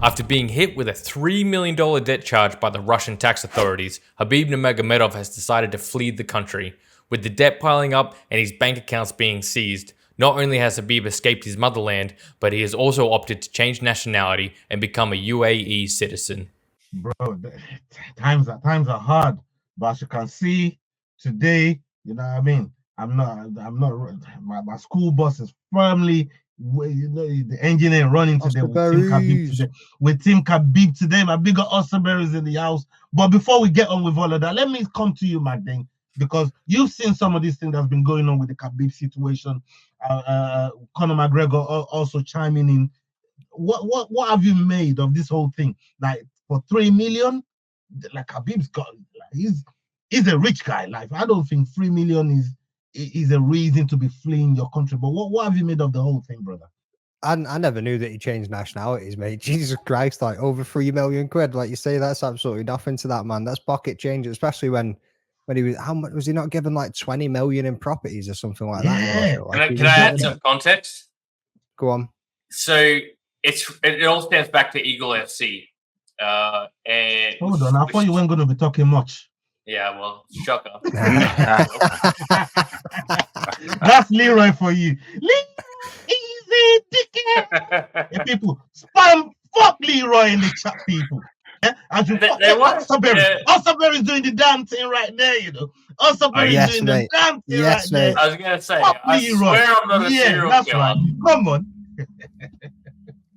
After being hit with a $3 million debt charge by the Russian tax authorities, Khabib Nurmagomedov has decided to flee the country. With the debt piling up and his bank accounts being seized, not only has Khabib escaped his motherland, but he has also opted to change nationality and become a UAE citizen. Bro, times are hard, but as you can see today, you know what I mean. I'm not. My school bus is firmly, the engine ain't running today with Team Khabib today. With Team Khabib today, my bigger Osterberries in the house. But before we get on with all of that, let me come to you, Magdane, because you've seen some of these things that's been going on with the Khabib situation. Conor McGregor also chiming in. What have you made of this whole thing? Like, for 3 million, like Khabib's got, like, he's a rich guy. Like, I don't think 3 million is a reason to be fleeing your country. But what have you made of the whole thing, brother? I never knew that he changed nationalities, mate. Jesus Christ, like over 3 million quid, like you say, that's absolutely nothing to that man. That's pocket change, especially when he was, how much was he not given, like 20 million in properties or something like that? Like, can I add some context? Go on. So it all stems back to Eagle FC. And hold on, I thought you weren't going to be talking much. Yeah, well, shocker. That's Leroy for you. Easy, dickhead. Hey, people, spam fuck Leroy in the chat, people. Yeah? As you Osterberry's doing the damn thing right there, you know. Osterberry's doing the damn thing right there. I was gonna say, I swear I'm not a serial that's killer. Right. Come on.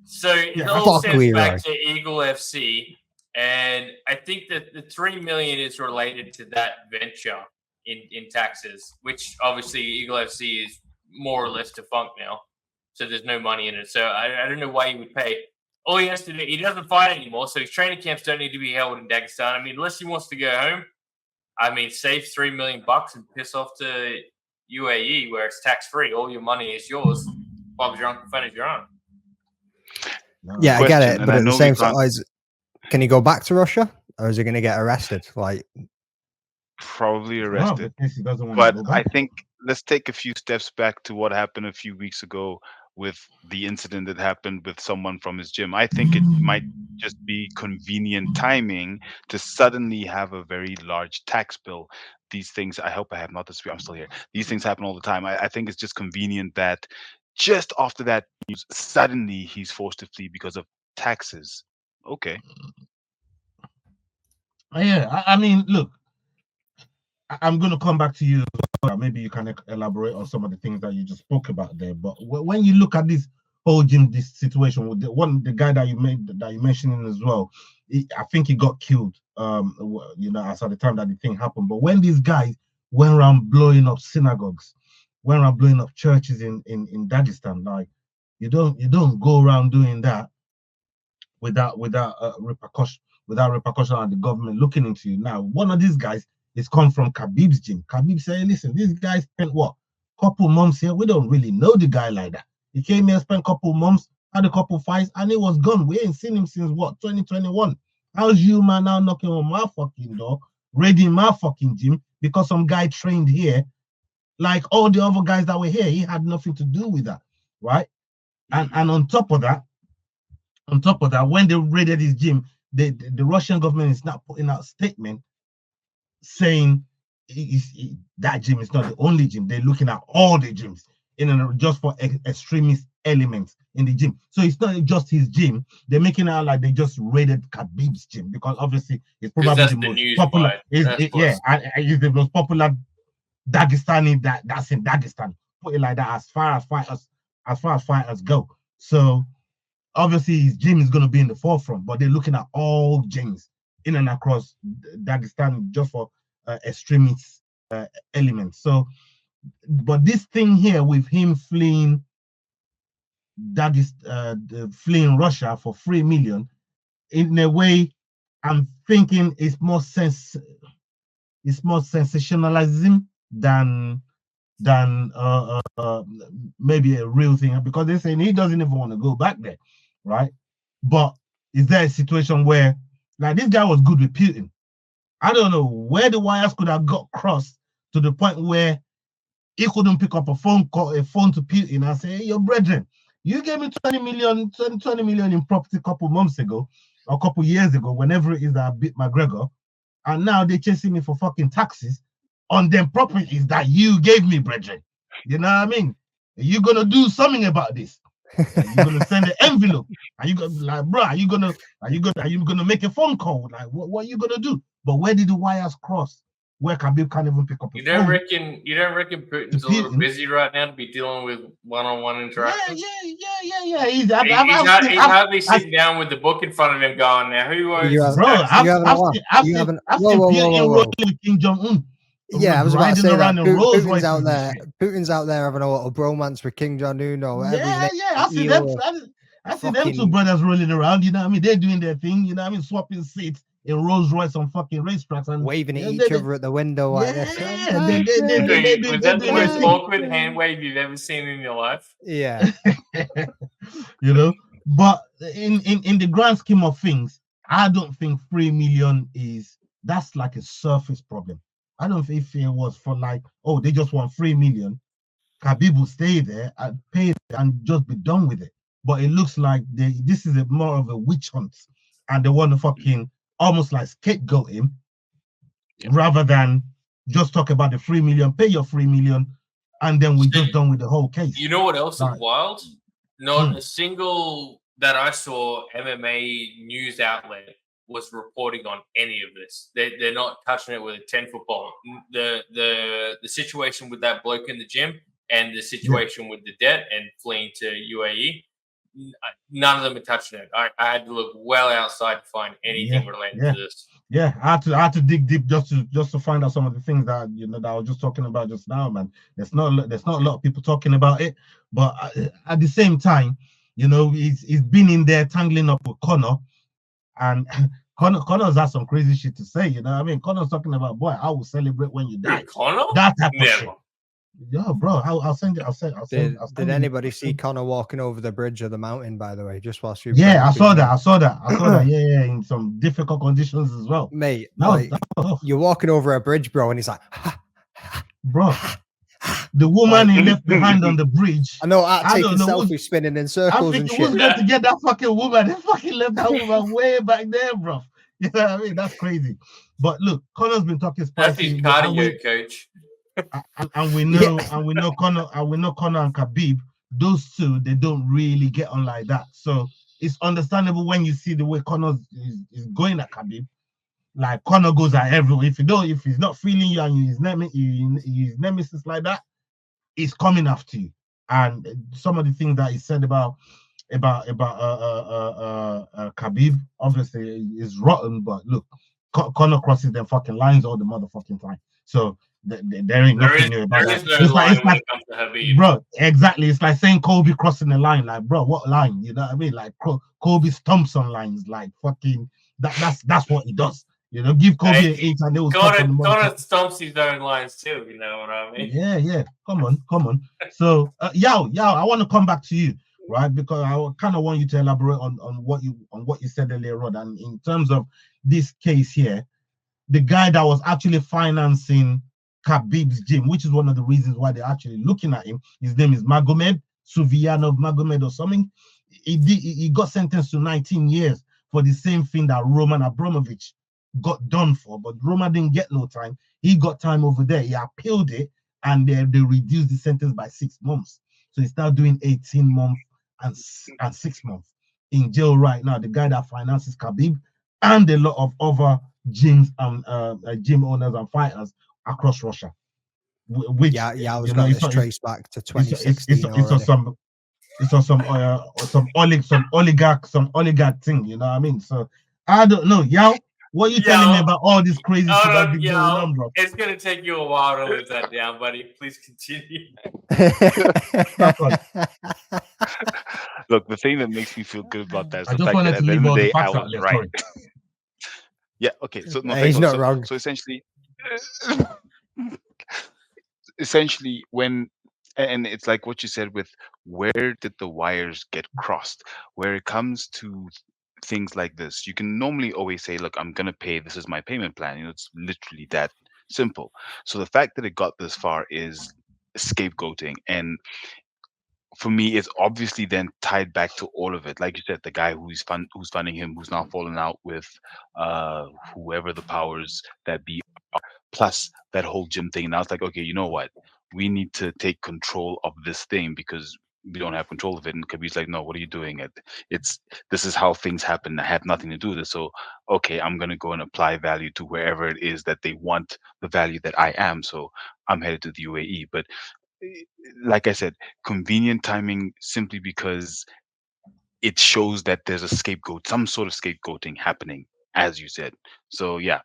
So it all stems back to Eagle FC, and I think that the 3 million is related to that venture in taxes, which obviously Eagle FC is more or less defunct now, so there's no money in it. So I don't know why he would pay. All he has to do, he doesn't fight anymore, so his training camps don't need to be held in Dagestan. I mean, unless he wants to go home, I mean, save $3 million and piss off to UAE where it's tax free. All your money is yours. Bob's your uncle, fun is your own. Yeah, I get it, but at the same time, can he go back to Russia, or is he going to get arrested? Like, probably arrested. But I think let's take a few steps back to what happened a few weeks ago with the incident that happened with someone from his gym. I think it might just be convenient timing to suddenly have a very large tax bill. These things, I hope I have not this. I'm still here. These things happen all the time. I think it's just convenient that just after that news, suddenly he's forced to flee because of taxes. Okay. Yeah, I mean, look, I'm going to come back to you. Maybe you can elaborate on some of the things that you just spoke about there. But when you look at this whole gym, this situation with the guy that you mentioned as well, I think he got killed. You know, as at the time that the thing happened. But when these guys went around blowing up synagogues, went around blowing up churches in Dagestan, like, you don't go around doing that without repercussion on the government looking into you. Now, one of these guys is come from Khabib's gym. Khabib said, listen, this guy spent couple months here. We don't really know the guy like that. He came here, spent couple months, had a couple fights, and he was gone. We ain't seen him since 2021. How's you, man, now knocking on my fucking door, raiding my fucking gym because some guy trained here? Like all the other guys that were here, he had nothing to do with that, right? And on top of that, when they raided his gym, the Russian government is now putting out a statement saying that gym is not the only gym. They're looking at all the gyms just for extremist elements in the gym. So it's not just his gym. They're making it out like they just raided Khabib's gym because obviously it's probably the most popular. It's the most popular Dagestani that's in Dagestan. Put it like that, as far as fighters go. So obviously his gym is going to be in the forefront, but they're looking at all gyms in and across Dagestan just for extremist elements. So, but this thing here with him fleeing fleeing Russia for 3 million, in a way, I'm thinking it's more sensationalism than maybe a real thing, because they're saying he doesn't even want to go back there, right? But is there a situation where, like, this guy was good with Putin? I don't know where the wires could have got crossed to the point where he couldn't pick up a phone to Putin and say, hey, your brethren, You gave me 20 million in property a couple months ago, or a couple years ago, whenever it is that I beat McGregor, and now they're chasing me for fucking taxes on them properties that you gave me, brethren. You know what I mean? Are you gonna do something about this? Are you gonna send an envelope? Are you gonna like, bro? Are you gonna make a phone call? Like, what are you gonna do? But where did the wires cross? Where Khabib can't even pick up a phone? You don't reckon Putin's a little busy right now to be dealing with one-on-one interactions? Yeah. He's hardly sitting down with the book in front of him, going, "Now who owns I've seen Putin rolling with King Jong-un. Yeah, I was about to say that. Putin's out there. Putin's out there having a little bromance with King Jong-un or whatever. I see them. I see them two brothers rolling around. You know what I mean? They're doing their thing. You know what I mean? Swapping seats in Rolls Royce on fucking racetracks and waving at each other at the window like this. Was that the most awkward hand wave you've ever seen in your life? Yeah. You know, but in the grand scheme of things, I don't think 3 million that's like a surface problem. I don't think if it was for like, oh, they just want 3 million, Khabib will stay there and pay it and just be done with it. But it looks like this is more of a witch hunt, and they want to fucking almost like scapegoat him, rather than just talk about the 3 million, pay your 3 million, and then we're just done with the whole case. You know what else is wild? Not a single that I saw MMA news outlet was reporting on any of this. They're not touching it with a 10-foot pole. The situation with that bloke in the gym and the situation with the debt and fleeing to UAE, none of them are touching it. I had to look well outside to find anything related to this. Yeah, I had to dig deep just to find out some of the things that that I was just talking about just now, man. There's not a lot of people talking about it, but at the same time, he's been in there tangling up with Conor, and Conor's had some crazy shit to say. You know what I mean? Conor's talking about, boy, I will celebrate when you die. Conor? That type of shit. Yo, bro, I'll send it. Did anybody see Conor walking over the bridge of the mountain, by the way, just whilst you? Yeah, I saw that. Yeah, in some difficult conditions as well. Mate, you're walking over a bridge, bro, and he's like, bro, the woman he left behind on the bridge. I know, taking selfies, spinning in circles and shit. Who's going to get that fucking woman? They fucking left that woman way back there, bro. You know what I mean? That's crazy. But look, Conor's been talking spicy. That's his cardio coach. And we know Conor and Khabib, those two, they don't really get on like that. So it's understandable when you see the way Conor is going at Khabib. Like, Conor goes at everyone. If he's not feeling you and his nemesis like that, he's coming after you. And some of the things that he said about Khabib, obviously, is rotten. But look, Conor crosses them fucking lines all the motherfucking time. So there ain't nothing new about that. It's like, bro, exactly. It's like saying Kobe crossing the line. Like, bro, what line? You know what I mean? Like, Kobe stomps on lines. Like, fucking, that's what he does. Give Kobe an 8 and they will stop on the Conor stomps his own lines too. You know what I mean? Yeah. Come on. So, Yao, I want to come back to you, right? Because I kind of want you to elaborate on what you said earlier on. And in terms of this case here, the guy that was actually financing Khabib's gym, which is one of the reasons why they're actually looking at him. His name is Magomed, Suvianov Magomed or something. He got sentenced to 19 years for the same thing that Roman Abramovich got done for, but Roman didn't get no time. He got time over there. He appealed it, and they reduced the sentence by 6 months. So he's now doing 18 months and 6 months in jail right now. The guy that finances Khabib and a lot of other gyms and gym owners and fighters across Russia. Which I was going to trace back to 2016. It's on some oligarch thing. You know what I mean? So I don't know, Yao. What are you telling me about all this crazy shit that's been going on, bro? It's gonna take you a while to live that down, buddy. Please continue. Look, the thing that makes me feel good about that is the fact that at the end of the day, I was right. Yeah. Okay. So he's not wrong. So essentially, when and it's like what you said with where did the wires get crossed? Where it comes to things like this, you can normally always say, look, I'm going to pay, this is my payment plan. It's literally that simple. So the fact that it got this far is scapegoating. And for me, it's obviously then tied back to all of it. Like you said, the guy who's funding him, who's now fallen out with whoever the powers that be are, plus that whole gym thing. Now it's like, okay, you know what? We need to take control of this thing because we don't have control of it. And Khabib's like, no, what are you doing? This is how things happen. I have nothing to do with this. So okay, I'm gonna go and apply value to wherever it is that they want the value that I am. So I'm headed to the UAE. But like I said, convenient timing simply because it shows that there's a scapegoat, some sort of scapegoating happening, as you said. So yeah,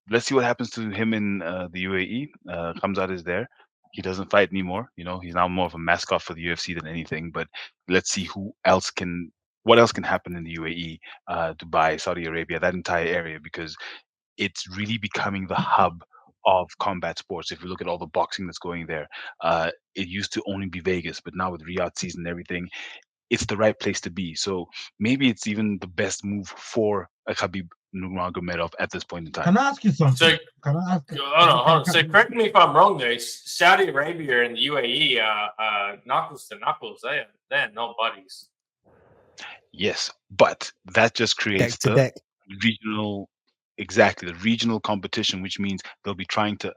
let's see what happens to him in the UAE. Khamzat is there. He doesn't fight anymore. You know, he's now more of a mascot for the UFC than anything. But let's see what else can happen in the UAE, Dubai, Saudi Arabia, that entire area, because it's really becoming the hub of combat sports. If you look at all the boxing that's going there, it used to only be Vegas, but now with Riyadh season and everything, it's the right place to be. So maybe it's even the best move for a Khabib Nurmagomedov at this point in time. Can I ask you something? So, can I ask? Hold on. So correct me if I'm wrong there. Saudi Arabia and the UAE, knuckles to knuckles, they're not buddies. Yes, but that just creates the regional, exactly, the regional competition, which means they'll be trying to,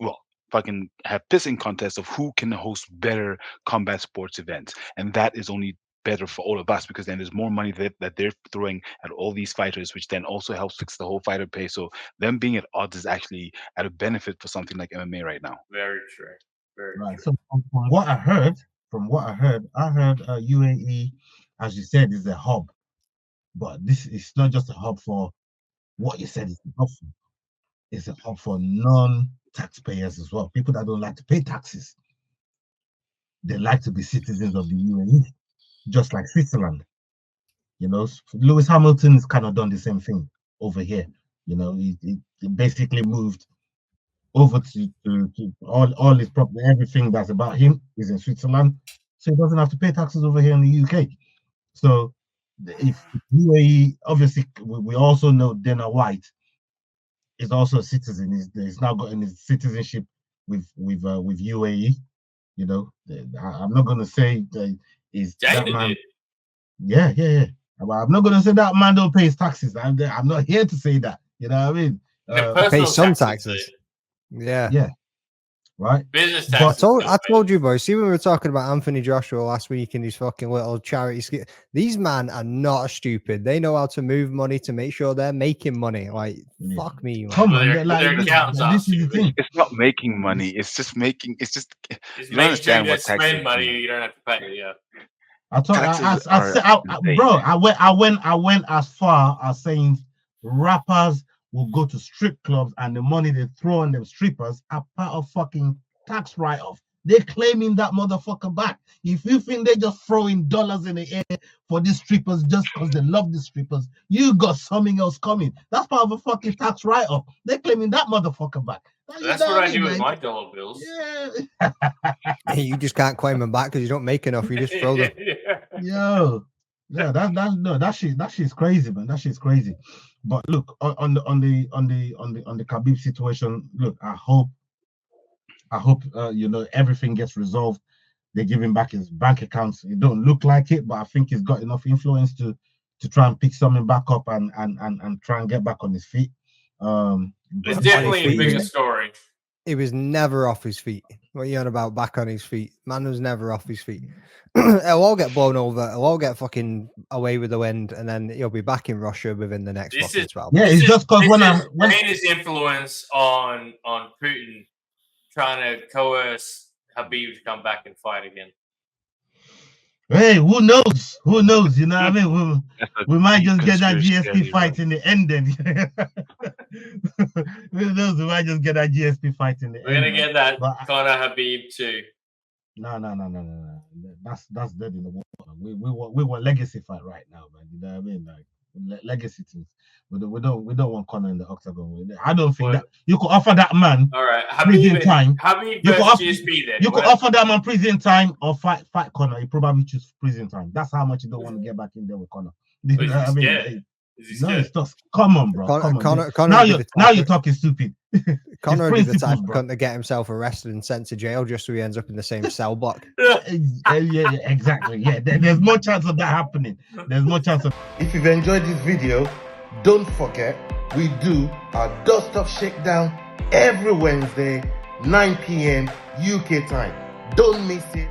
well, fucking have pissing contests of who can host better combat sports events. And that is only better for all of us because then there's more money that they're throwing at all these fighters, which then also helps fix the whole fighter pay. So them being at odds is actually at a benefit for something like MMA right now. Very true. Very right. true. So from what I heard, UAE, as you said, is a hub. But this is not just a hub for what you said it's a hub for. It's a hub for non-taxpayers as well. People that don't like to pay taxes. They like to be citizens of the UAE, just like Switzerland. You know, Lewis Hamilton's kind of done the same thing over here. You know, he basically moved over to all his property, everything that's about him is in Switzerland, so he doesn't have to pay taxes over here in the UK. So if UAE, obviously, we also know Dana White is also a citizen. He's now gotten his citizenship with UAE. You know, I'm not going to say is that man. Yeah. I'm not going to say that man don't pay his taxes. I'm not here to say that. You know what I mean? Pay some taxes. Yeah. Right. Business taxes. I told you, boys. See, when we were talking about Anthony Joshua last week and his fucking little charity, these men are not stupid. They know how to move money to make sure they're making money. Like, fuck me, man. Come on, this is the thing. It's not making money. It's just making. It's just. You don't understand what taxes spend money. You don't have to pay. Yeah. I went as far as saying rappers will go to strip clubs and the money they throw on them strippers are part of fucking tax write-off. They're claiming that motherfucker back. If you think they're just throwing dollars in the air for these strippers just because they love the strippers, you got something else coming. That's part of a fucking tax write-off. They're claiming that motherfucker back. That's what I do with my dollar bills. Yeah. You just can't claim them back because you don't make enough. You just throw them. Yo. Yeah, that shit's crazy, man. That shit's crazy. But look, on the Khabib situation, look, I hope everything gets resolved. They give him back his bank accounts. It don't look like it, but I think he's got enough influence to try and pick something back up and try and get back on his feet. It's definitely a bigger story. He was never off his feet. What are you on about? Back on his feet? Man was never off his feet. He'll all get blown over. He'll all get fucking away with the wind, and then he'll be back in Russia within the next 12 months. Yeah, it's just because when his influence on Putin trying to coerce Khabib to come back and fight again. Hey, who knows? Who knows? You know what I mean? We might just get that GSP fight in the end. Then who knows? We might just get that GSP fight in the end. We're gonna get that Conor Khabib too. No. That's dead in the water. We want legacy fight right now, man. You know what I mean? Like legacy things. We don't want Conor in the octagon. I don't think that you could offer that man. All right, prison time. Khabib versus GSP then. You could offer that man prison time or fight Conor. He probably choose prison time. That's how much you don't want to get back in there with Conor. You know what I mean? No, it's just come on, bro. Come on. Conor now you're talking stupid. Conor would be the type of cunt to get himself arrested and sent to jail just so he ends up in the same cell block. Yeah, exactly. Yeah, there's more chance of that happening. There's more chance of. If you've enjoyed this video, don't forget we do our Dust Off Shakedown every Wednesday, 9 p.m. UK time. Don't miss it.